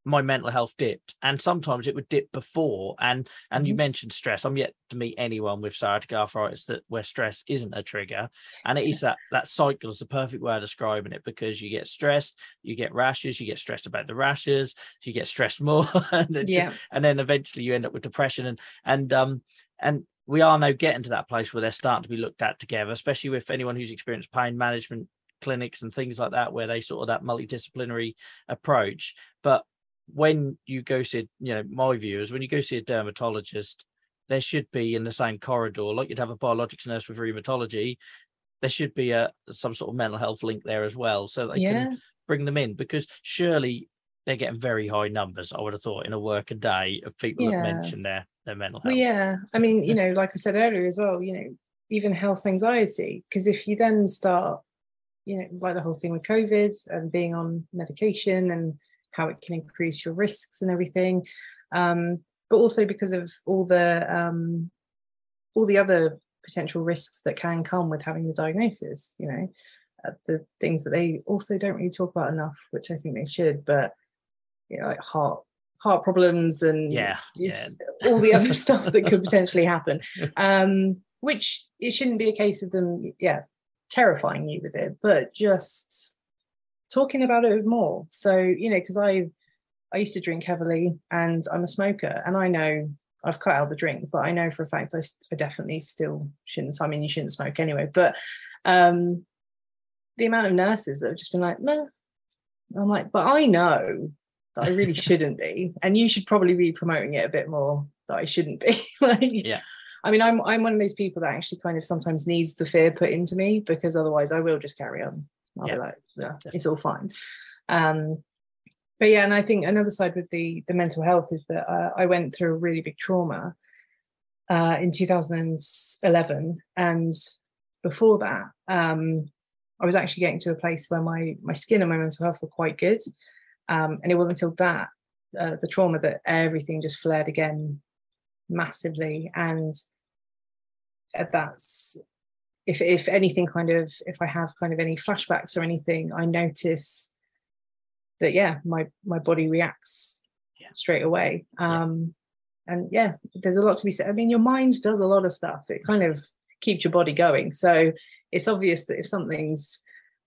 my mental health dipped, and sometimes it would dip before. And you mentioned stress. I'm yet to meet anyone with psoriatic arthritis where stress isn't a trigger, and it is that cycle is the perfect way of describing it, because you get stressed, you get rashes, you get stressed about the rashes, you get stressed more, and then eventually you end up with depression, and we are now getting to that place where they're starting to be looked at together, especially with anyone who's experienced pain management clinics and things like that, where they sort of that multidisciplinary approach. But when you go see, my view is when you go see a dermatologist, there should be in the same corridor, like you'd have a biologics nurse with rheumatology, there should be some sort of mental health link there as well, so they can bring them in, because surely they're getting very high numbers, I would have thought, in a working day of people that mention their mental health. I mean, like I said earlier as well, even health anxiety, because if you then start, like the whole thing with COVID and being on medication and how it can increase your risks and everything, but also because of all the other potential risks that can come with having the diagnosis, the things that they also don't really talk about enough, which I think they should, but like heart problems and all the other stuff that could potentially happen. which it shouldn't be a case of them, terrifying you with it, but just talking about it more. So, because I used to drink heavily and I'm a smoker, and I know I've cut out the drink, but I know for a fact I definitely still shouldn't. I mean, you shouldn't smoke anyway, but the amount of nurses that have just been like, no, I'm like, but I know that I really shouldn't be, and you should probably be promoting it a bit more that I shouldn't be. Yeah. I mean, I'm one of those people that actually kind of sometimes needs the fear put into me, because otherwise I will just carry on. I'll be like, it's all fine. But yeah, and I think another side with the mental health is that I went through a really big trauma in 2011, and before that, I was actually getting to a place where my skin and my mental health were quite good, and it wasn't until that the trauma that everything just flared again massively. And that's if anything, kind of, if I have kind of any flashbacks or anything, I notice that my body reacts straight away. And there's a lot to be said. I mean, your mind does a lot of stuff. It kind of keeps your body going. So it's obvious that if something's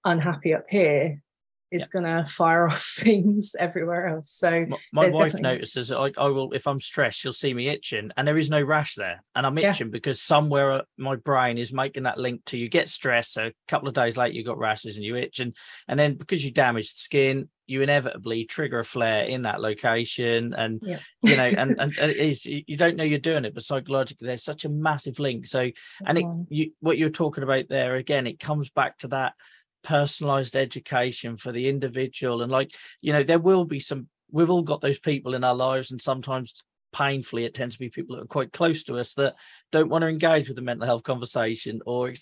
unhappy up here, it's going to fire off things everywhere else. So my wife notices I will, if I'm stressed, she'll see me itching, and there is no rash there, and I'm itching because somewhere my brain is making that link to, you get stressed, so a couple of days later you got rashes and you itch, and then because you damage the skin, you inevitably trigger a flare in that location. And and it is, you don't know you're doing it, but psychologically there's such a massive link. So and what you're talking about there, again, it comes back to that personalized education for the individual. And there will be we've all got those people in our lives, and sometimes painfully it tends to be people that are quite close to us that don't want to engage with the mental health conversation. Or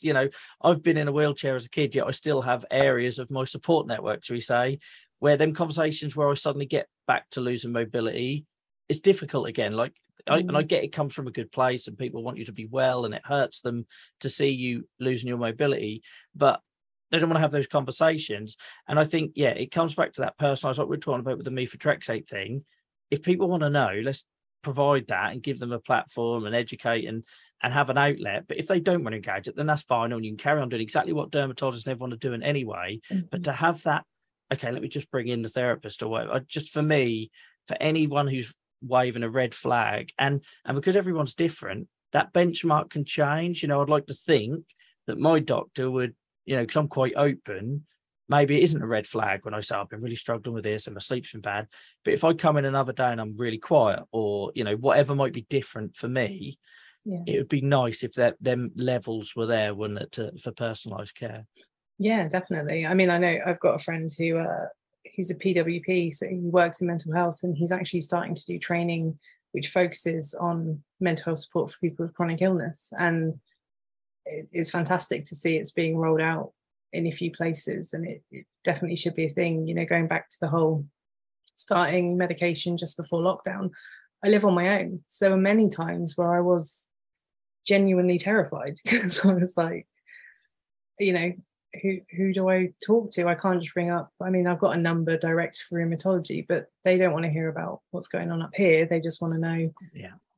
I've been in a wheelchair as a kid, yet I still have areas of my support network, shall we say, where them conversations where I suddenly get back to losing mobility, it's difficult again. And I get it comes from a good place, and people want you to be well, and it hurts them to see you losing your mobility, but they don't want to have those conversations. And I think, it comes back to that personalized, like we're talking about with the methotrexate thing. If people want to know, let's provide that and give them a platform and educate and have an outlet. But if they don't want to engage it, then that's fine, and you can carry on doing exactly what dermatologists and everyone are doing anyway. But to have that, okay, let me just bring in the therapist or whatever. Just for me, for anyone who's waving a red flag, and because everyone's different, that benchmark can change. I'd like to think that my doctor would, because I'm quite open, maybe it isn't a red flag when I say I've been really struggling with this and my sleep's been bad. But if I come in another day and I'm really quiet, or, whatever might be different for me, it would be nice if them levels were there, wouldn't it, for personalised care? Yeah, definitely. I mean, I know I've got a friend who's a PWP, so he works in mental health, and he's actually starting to do training which focuses on mental health support for people with chronic illness. And it's fantastic to see it's being rolled out in a few places, and it definitely should be a thing. Going back to the whole starting medication just before lockdown, I live on my own, so there were many times where I was genuinely terrified, because I was like, who do I talk to? I can't just ring up. I mean, I've got a number direct for rheumatology, but they don't want to hear about what's going on up here. They just want to know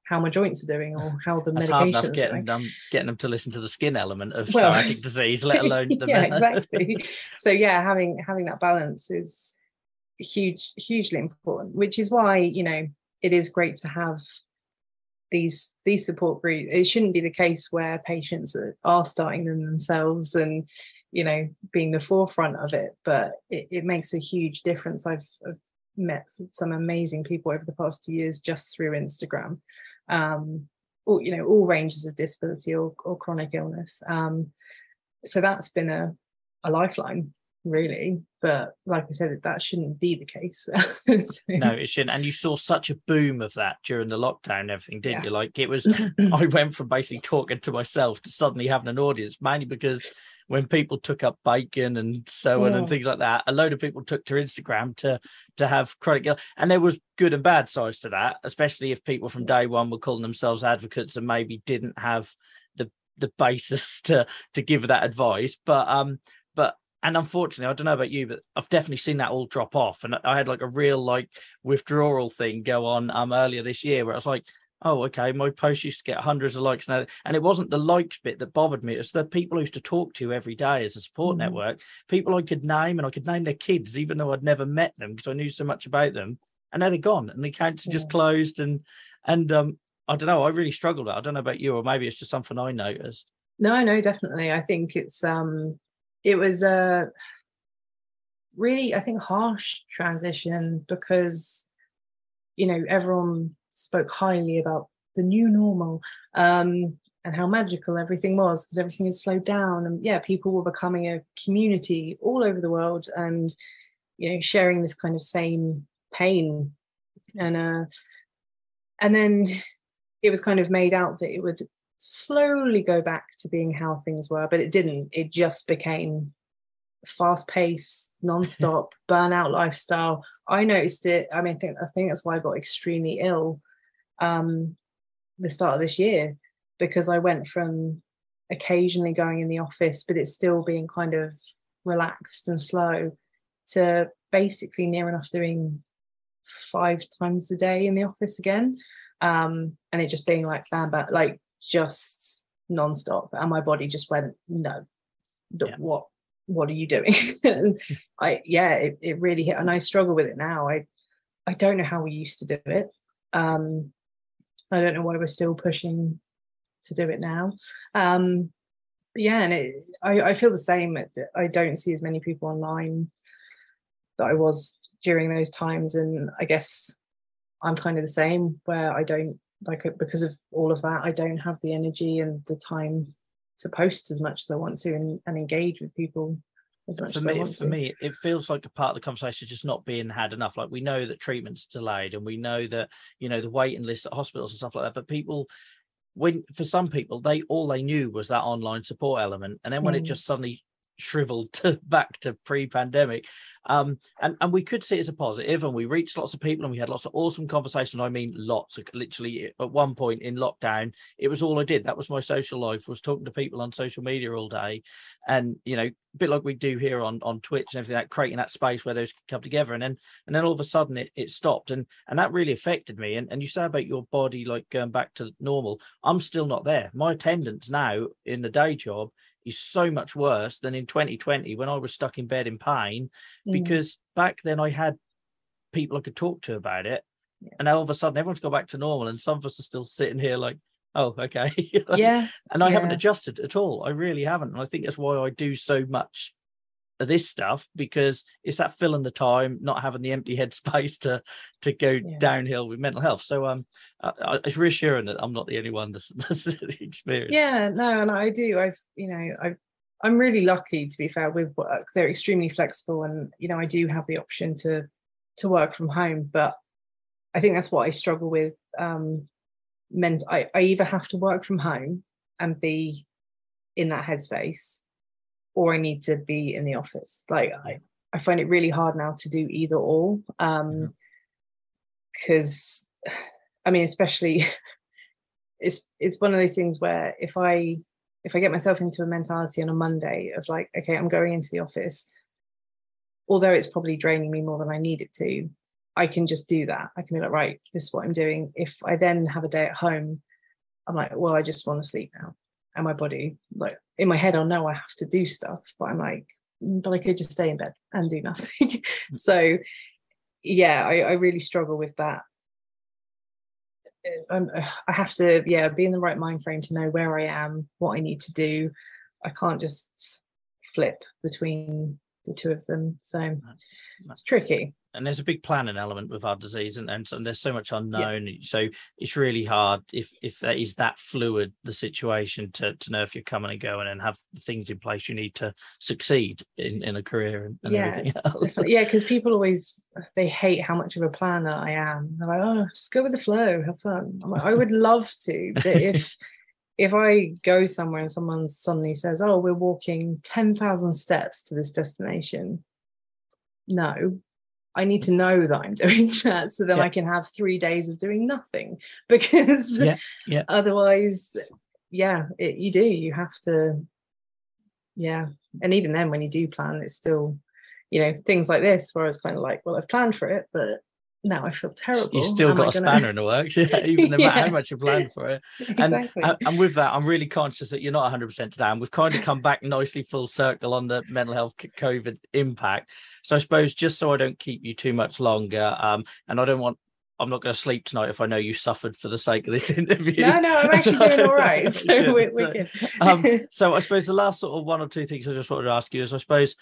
how my joints are doing, or how the medication is doing. Getting them to listen to the skin element of psoriatic disease, let alone the exactly. So having that balance is hugely important, which is why it is great to have these support groups. It shouldn't be the case where patients are starting them themselves and being the forefront of it, but it makes a huge difference. I've met some amazing people over the past 2 years just through Instagram, all ranges of disability or chronic illness. So that's been a lifeline, really. But like I said, that shouldn't be the case. No, it shouldn't. And you saw such a boom of that during the lockdown and everything, didn't you? Like, it was, I went from basically talking to myself to suddenly having an audience, mainly because when people took up bacon and so on and things like that, a load of people took to Instagram to have chronic illness. And there was good and bad sides to that, especially if people from day one were calling themselves advocates and maybe didn't have the basis to give that advice. But and unfortunately, I don't know about you, but I've definitely seen that all drop off. And I had like a real withdrawal thing go on earlier this year, where I was like, oh, okay, my post used to get hundreds of likes now. And it wasn't the likes bit that bothered me. It's the people I used to talk to every day as a support network, people I could name, and I could name their kids, even though I'd never met them because I knew so much about them. And now they're gone and the accounts are just closed. And I don't know, I really struggled with it. I don't know about you, or maybe it's just something I noticed. No, definitely. I think it was a really, I think, harsh transition because, everyone spoke highly about the new normal, and how magical everything was because everything had slowed down. And people were becoming a community all over the world and, sharing this kind of same pain. And then it was kind of made out that it would slowly go back to being how things were, but it didn't. It just became fast-paced, non-stop burnout lifestyle. I noticed it. I mean, I think that's why I got extremely ill the start of this year, because I went from occasionally going in the office, but it's still being kind of relaxed and slow, to basically near enough doing 5 times a day in the office again, and it just being like bam, bam, like just non-stop. And my body just went, no, what are you doing? And it really hit, and I struggle with it now. I don't know how we used to do it. I don't know why we're still pushing to do it now. And I feel the same. I don't see as many people online that I was during those times, and I guess I'm kind of the same, where I don't like it because of all of that. I don't have the energy and the time to post as much as I want to and engage with people as much as I want to. For me, it feels like a part of the conversation just not being had enough. Like, we know that treatment's delayed, and we know that, the waiting list at hospitals and stuff like that. But people, for some people, all they knew was that online support element. And then when it just suddenly shriveled back to pre-pandemic, and we could see it as a positive, and we reached lots of people and we had lots of awesome conversations. I mean, lots. Literally at one point in lockdown, it was all I did. That was my social life, was talking to people on social media all day, and a bit like we do here on Twitch and everything, that creating that space where those come together. And then all of a sudden it stopped, and that really affected me. And you say about your body like going back to normal. I'm still not there. My attendance now in the day job is so much worse than in 2020 when I was stuck in bed in pain, because back then I had people I could talk to about it, and all of a sudden everyone's gone back to normal, and some of us are still sitting here like, oh, okay. And I haven't adjusted at all. I really haven't. And I think that's why I do so much of this stuff, because it's that filling the time, not having the empty head space to go downhill with mental health. So it's reassuring that I'm not the only one that's experienced. And I do. I'm really lucky, to be fair, with work. They're extremely flexible, and I do have the option to work from home. But I think that's what I struggle with. I either have to work from home and be in that headspace, or I need to be in the office. Like, I find it really hard now to do either or, because I mean, especially it's one of those things where if I get myself into a mentality on a Monday of like, okay, I'm going into the office, although it's probably draining me more than I need it to, I can just do that. I can be like, right, this is what I'm doing. If I then have a day at home, I'm like, well, I just want to sleep now. And my body, like, in my head, I'll know I have to do stuff, but I'm like, but I could just stay in bed and do nothing. So I really struggle with that. I have to be in the right mind frame to know where I am, what I need to do. I can't just flip between the two of them, so it's tricky. And there's a big planning element with our disease, and there's so much unknown. So it's really hard if that is that fluid, the situation, to know if you're coming and going and have things in place you need to succeed in a career and everything else. Definitely. Because people always, they hate how much of a planner I am. They're like, oh, just go with the flow, have fun. I'm like, I would love to, but if I go somewhere and someone suddenly says, oh, we're walking 10,000 steps to this destination, no, I need to know that I'm doing that, so then I can have 3 days of doing nothing, because otherwise, you have to, and even then when you do plan, it's still, things like this where it's kind of like, well, I've planned for it, but now I feel terrible. You've still got a spanner in the works, even no matter how much you plan for it. Exactly. And with that, I'm really conscious that you're not 100% down. We've kind of come back nicely full circle on the mental health COVID impact. So I suppose, just so I don't keep you too much longer, and I'm not going to sleep tonight if I know you suffered for the sake of this interview. No, I'm actually doing all right. So we're good. So I suppose the last sort of one or two things I just wanted to ask you is, I suppose,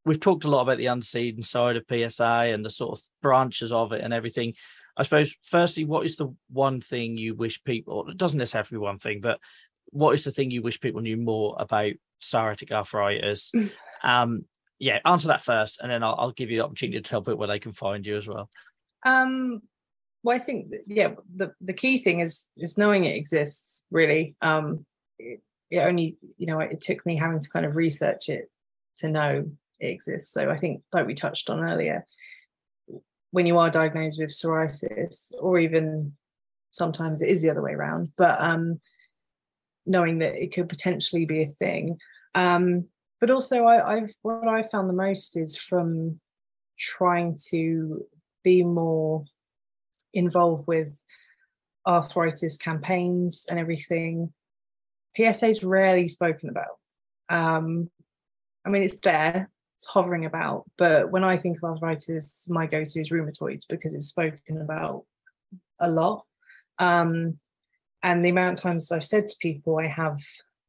we've talked a lot about the unseen side of PSA and the sort of branches of it and everything. I suppose, firstly, what is the one thing you wish people, it doesn't necessarily have to be one thing, but what is the thing you wish people knew more about psoriatic arthritis? Answer that first, and then I'll give you the opportunity to tell people where they can find you as well. Well, I think the key thing is knowing it exists, really. It only, it took me having to kind of research it to know it exists. So I think, like we touched on earlier, when you are diagnosed with psoriasis, or even sometimes it is the other way around, but knowing that it could potentially be a thing. But also what I've found the most is from trying to be more involved with arthritis campaigns and everything. PSA is rarely spoken about. I mean, it's there, it's hovering about, but when I think of arthritis, my go-to is rheumatoid, because it's spoken about a lot. And the amount of times I've said to people I have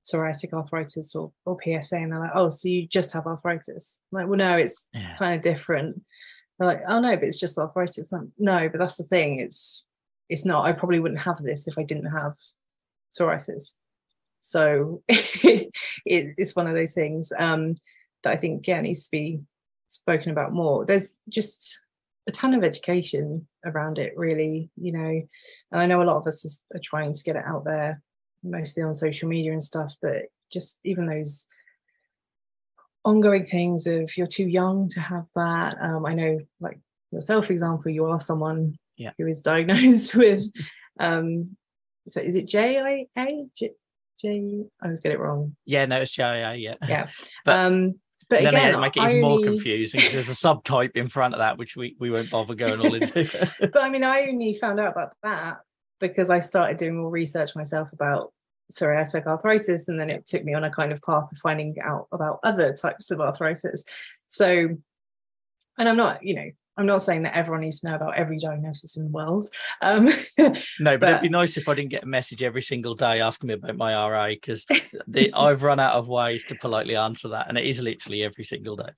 psoriatic arthritis or PSA, and they're like, oh, so you just have arthritis? I'm like, well, no, it's kind of different. They're like, oh no, but it's just arthritis. Like, no, but that's the thing, it's not. I probably wouldn't have this if I didn't have psoriasis. So it's one of those things that I think needs to be spoken about more. There's just a ton of education around it, really, and I know a lot of us are trying to get it out there, mostly on social media and stuff, but just even those ongoing things of, you're too young to have that. I know, like yourself, for example, you are someone who is diagnosed with so is it JIA? I always get it wrong. No, it's JIA. Yeah. But again, then make it even more confusing, because there's a subtype in front of that, which we won't bother going all into. But I mean, I only found out about that because I started doing more research myself about psoriatic arthritis, and then it took me on a kind of path of finding out about other types of arthritis. So, and I'm not saying that everyone needs to know about every diagnosis in the world. No, but it'd be nice if I didn't get a message every single day asking me about my RA, because I've run out of ways to politely answer that, and it is literally every single day.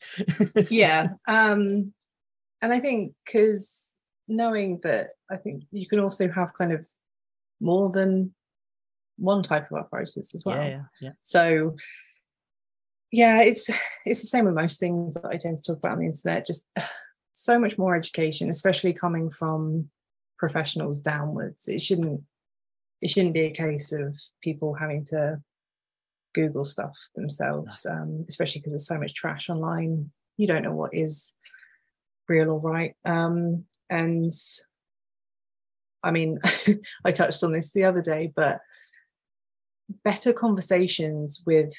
And I think, because knowing that, I think you can also have kind of more than one type of arthritis as well. So it's the same with most things that I tend to talk about on the internet. Just so much more education, especially coming from professionals downwards. It shouldn't be a case of people having to Google stuff themselves, especially because there's so much trash online. You don't know what is real or right. And I mean, I touched on this the other day, but better conversations with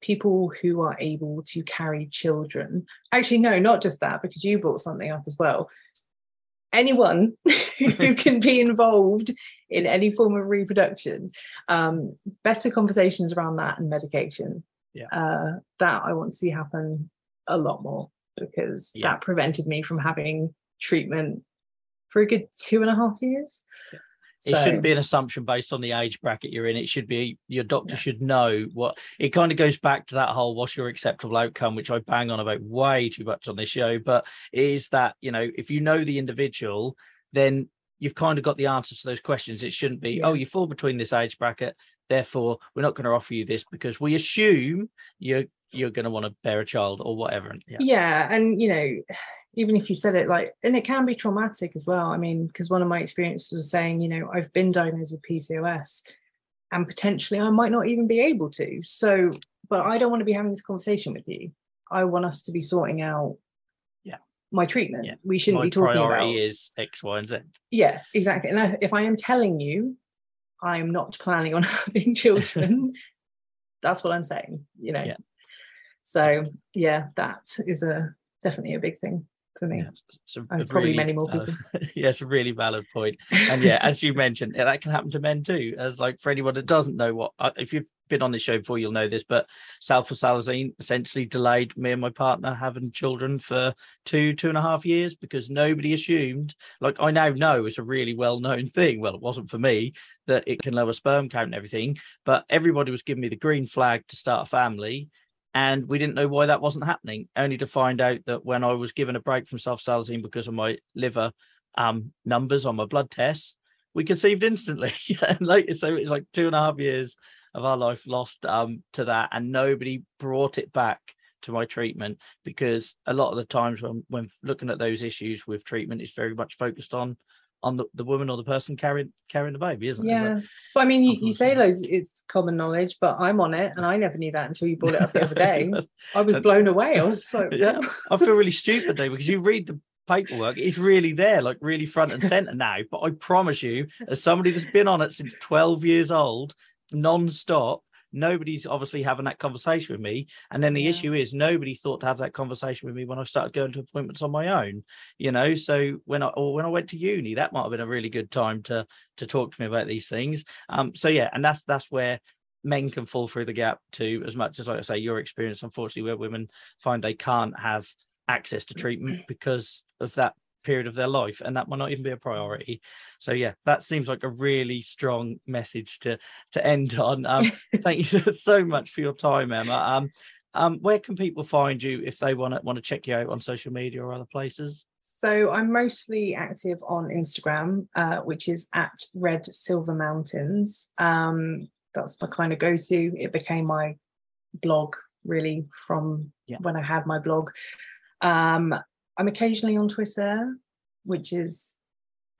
people who are able to carry children. Actually, no, not just that, because you brought something up as well. Anyone who can be involved in any form of reproduction, better conversations around that and medication. That I want to see happen a lot more, because that prevented me from having treatment for a good 2.5 years. It shouldn't be an assumption based on the age bracket you're in. It should be, your doctor should know what. It kind of goes back to that whole what's your acceptable outcome, which I bang on about way too much on this show. But it is that, if you know the individual, then you've kind of got the answers to those questions. It shouldn't be, oh, you fall between this age bracket, therefore we're not going to offer you this because we assume you're going to want to bear a child or whatever. And even if you said it and it can be traumatic as well. I mean, because one of my experiences was saying, I've been diagnosed with PCOS and potentially I might not even be able to. So, but I don't want to be having this conversation with you. I want us to be sorting out my treatment. We shouldn't be talking about. My priority is X, Y, and Z. Yeah, exactly. And if I am telling you I'm not planning on having children, that's what I'm saying, So that is definitely a big thing. for me. Yeah, and probably many more people. Yeah, it's a really valid point. And yeah, as you mentioned, that can happen to men too. As like for anyone that doesn't know what, if you've been on this show before, you'll know this, but sulfasalazine essentially delayed me and my partner having children for 2.5 years, because nobody assumed, like I now know it's a really well-known thing. Well, it wasn't for me, that it can lower sperm count and everything, but everybody was giving me the green flag to start a family. And we didn't know why that wasn't happening, only to find out that when I was given a break from sulfasalazine because of my liver numbers on my blood tests, we conceived instantly. So it's like 2.5 years of our life lost to that, and nobody brought it back to my treatment, because a lot of the times when looking at those issues with treatment, it's very much focused on the woman or the person carrying the baby, isn't it? Yeah, but I mean, you say loads, it's common knowledge, but I'm on it, and I never knew that until you brought it up the other day. I was blown away. I was like, yeah, I feel really stupid though, because you read the paperwork, it's really there, like really front and center now. But I promise you, as somebody that's been on it since 12 years old, non-stop, nobody's obviously having that conversation with me. And then the issue is, nobody thought to have that conversation with me when I started going to appointments on my own, so when I went to uni, that might have been a really good time to talk to me about these things. So yeah, and that's where men can fall through the gap too, as much as, like I say, your experience, unfortunately, where women find they can't have access to treatment because of that period of their life, and that might not even be a priority. So yeah, that seems like a really strong message to end on. Thank you so much for your time, Emma. Where can people find you if they want to check you out on social media or other places? So I'm mostly active on Instagram, which is at Red Silver Mountains. That's my kind of go-to. It became my blog really from when I had my blog. I'm occasionally on Twitter, which is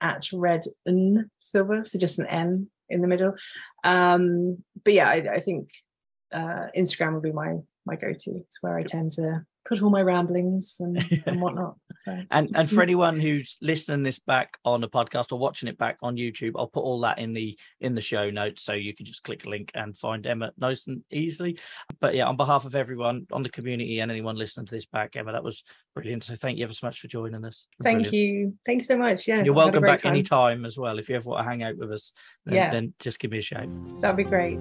at Red Silver, so just an N in the middle. But yeah, I think Instagram would be my go-to. It's where I tend to put all my ramblings and whatnot. So and for anyone who's listening this back on a podcast or watching it back on YouTube, I'll put all that in the show notes, so you can just click a link and find Emma nice and easily. But yeah, on behalf of everyone on the community and anyone listening to this back, Emma, that was brilliant. So thank you ever so much for joining us. Thank you so much. Yeah, you're welcome back anytime as well. If you ever want to hang out with us, then just give me a shout. That'd be great.